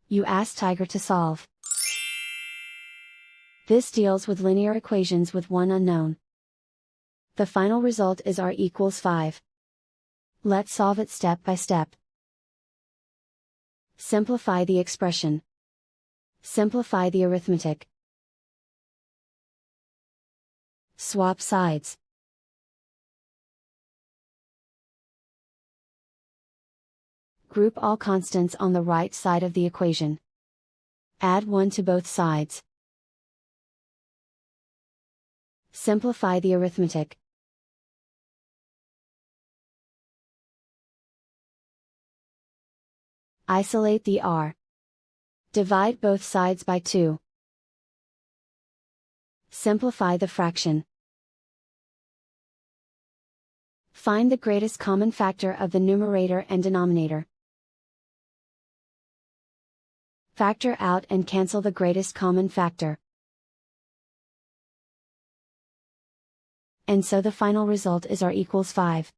You ask Tiger to solve. This deals with linear equations with one unknown. The final result is r equals 5. Let's solve it step by step. Simplify the expression. Simplify the arithmetic. Swap sides. Group all constants on the right side of the equation. Add 1 to both sides. Simplify the arithmetic. Isolate the r. Divide both sides by 2. Simplify the fraction. Find the greatest common factor of the numerator and denominator. Factor out and cancel the greatest common factor. And so the final result is r equals 5.